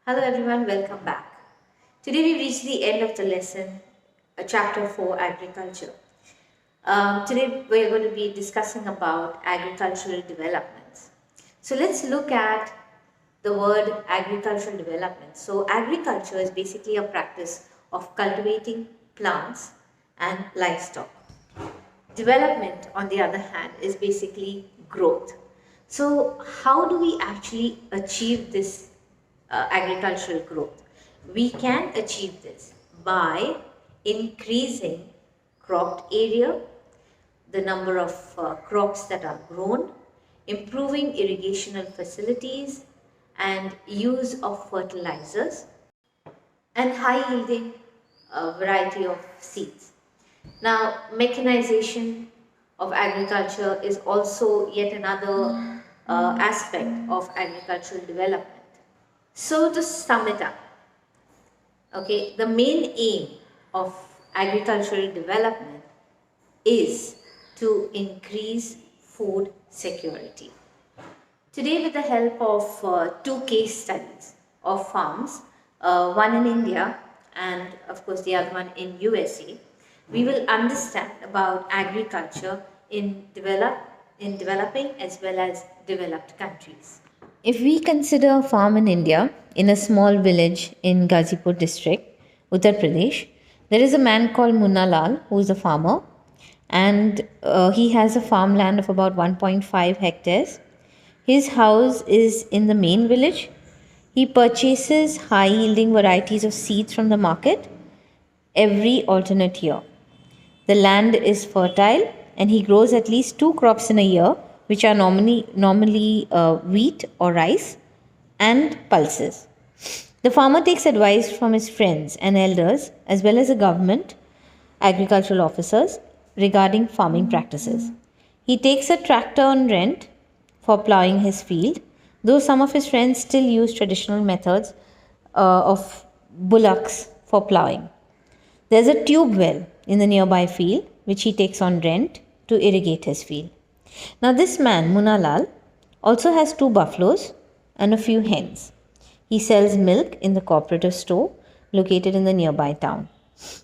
Hello everyone, welcome back. Today we reached the end of the lesson, chapter 4, agriculture. Today we are going to be discussing about agricultural developments. So let's look at the word agricultural development. So agriculture is basically a practice of cultivating plants and livestock. Development, on the other hand, is basically growth. So, how do we actually achieve this agricultural growth? We can achieve this by increasing cropped area, the number of crops that are grown, improving irrigational facilities, and use of fertilizers, and high yielding variety of seeds. Now, mechanization of agriculture is also yet another aspect of agricultural development. So, to sum it up, okay, the main aim of agricultural development is to increase food security. Today, with the help of two case studies of farms, one in India and of course the other one in USA, we will understand about agriculture in developing as well as developed countries. If we consider a farm in India, in a small village in Gazipur district, Uttar Pradesh, there is a man called Munna Lal who is a farmer, and he has a farmland of about 1.5 hectares. His house is in the main village. He purchases high yielding varieties of seeds from the market every alternate year. The land is fertile and he grows at least two crops in a year, which are normally wheat or rice and pulses. The farmer takes advice from his friends and elders as well as the government agricultural officers regarding farming practices. He takes a tractor on rent for ploughing his field, though some of his friends still use traditional methods of bullocks for ploughing. There's a tube well in the nearby field which he takes on rent to irrigate his field. Now, this man, Munna Lal, also has two buffaloes and a few hens. He sells milk in the cooperative store located in the nearby town.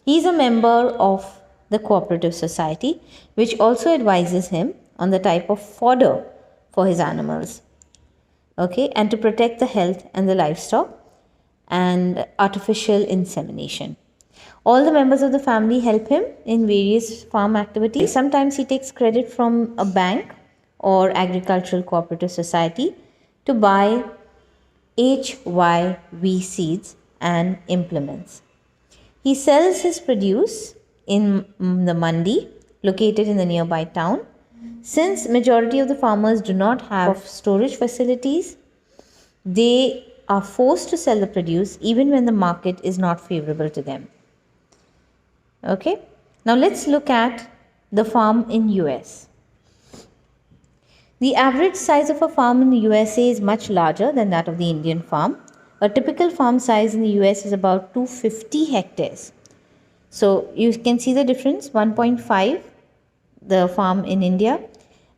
He is a member of the cooperative society, which also advises him on the type of fodder for his animals, okay, and to protect the health and the livestock and artificial insemination. All the members of the family help him in various farm activities. Sometimes he takes credit from a bank or agricultural cooperative society to buy HYV seeds and implements. He sells his produce in the mandi located in the nearby town. Since majority of the farmers do not have storage facilities, they are forced to sell the produce even when the market is not favorable to them. Okay, now let's look at the farm in US. The average size of a farm in the USA is much larger than that of the Indian farm. A typical farm size in the US is about 250 hectares. So you can see the difference, 1.5 the farm in India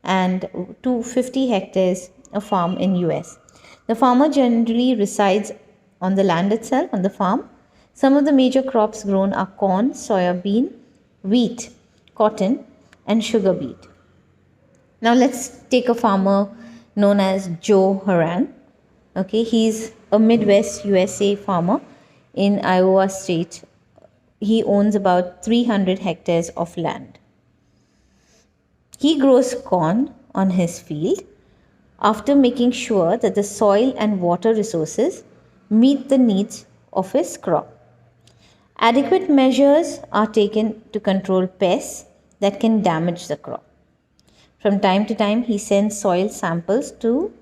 and 250 hectares a farm in US. The farmer generally resides on the land itself, on the farm. Some of the major crops grown are corn, soya bean, wheat, cotton and sugar beet. Now let's take a farmer known as Joe Horan. Okay, he's a Midwest USA farmer in Iowa state. He owns about 300 hectares of land. He grows corn on his field after making sure that the soil and water resources meet the needs of his crop. Adequate measures are taken to control pests that can damage the crop. From time to time, he sends soil samples to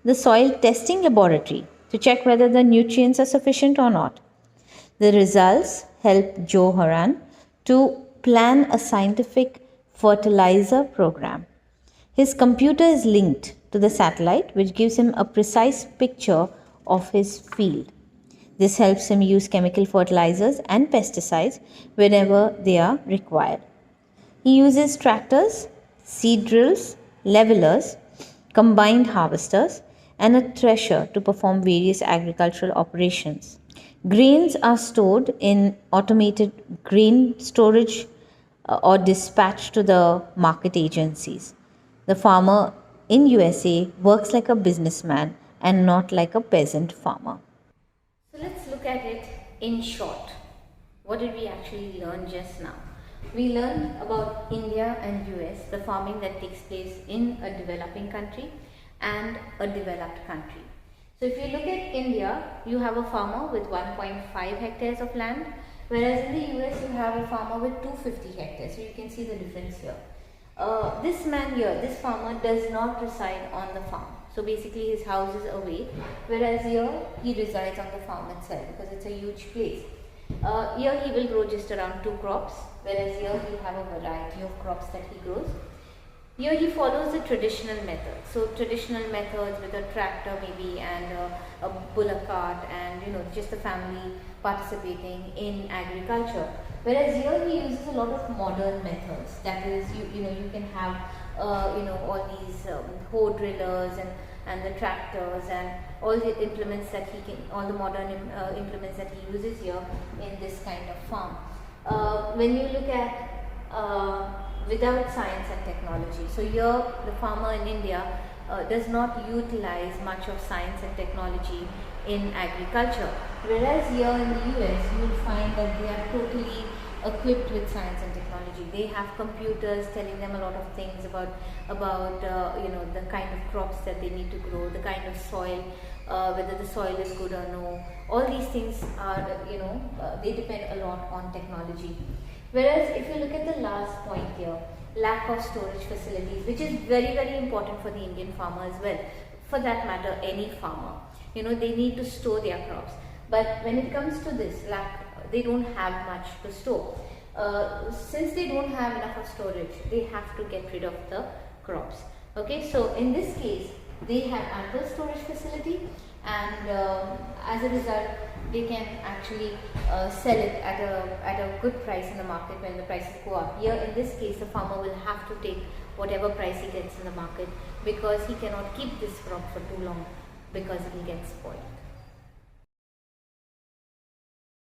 the soil testing laboratory to check whether the nutrients are sufficient or not. The results help Joe Horan to plan a scientific fertilizer program. His computer is linked to the satellite, which gives him a precise picture of his field. This helps him use chemical fertilizers and pesticides whenever they are required. He uses tractors, seed drills, levelers, combined harvesters, and a thresher to perform various agricultural operations. Grains are stored in automated grain storage or dispatched to the market agencies. The farmer in USA works like a businessman and not like a peasant farmer. So let's look at it in short. What did we actually learn just now? We learned about India and US, the farming that takes place in a developing country and a developed country. So if you look at India, you have a farmer with 1.5 hectares of land, whereas in the US you have a farmer with 250 hectares. So you can see the difference here. This man here, this farmer does not reside on the farm. So basically his house is away, whereas here he resides on the farm itself because it's a huge place. Here he will grow just around 2 crops, whereas here he have a variety of crops that he grows. Here he follows the traditional method. So traditional methods with a tractor maybe and a bullock cart and just the family participating in agriculture. Whereas here he uses a lot of modern methods. That is, you can have all these hoe drillers and the tractors and all the implements that he can, all the modern implements that he uses here in this kind of farm. When you look at without science and technology, so here the farmer in India does not utilize much of science and technology in agriculture, whereas here in the US you will find that they are totally equipped with science and technology. They have computers telling them a lot of things about the kind of crops that they need to grow, the kind of soil, whether the soil is good or no. All these things are they depend a lot on technology. Whereas if you look at the last point here, lack of storage facilities, which is very, very important for the Indian farmer as well. For that matter, any farmer, they need to store their crops. But when it comes to this they don't have much to store. Since they don't have enough of storage, they have to get rid of the crops. Okay, so in this case, they have ample storage facility, and as a result, they can actually sell it at a good price in the market when the prices go up. Here, in this case, the farmer will have to take whatever price he gets in the market because he cannot keep this crop for too long because it will get spoiled.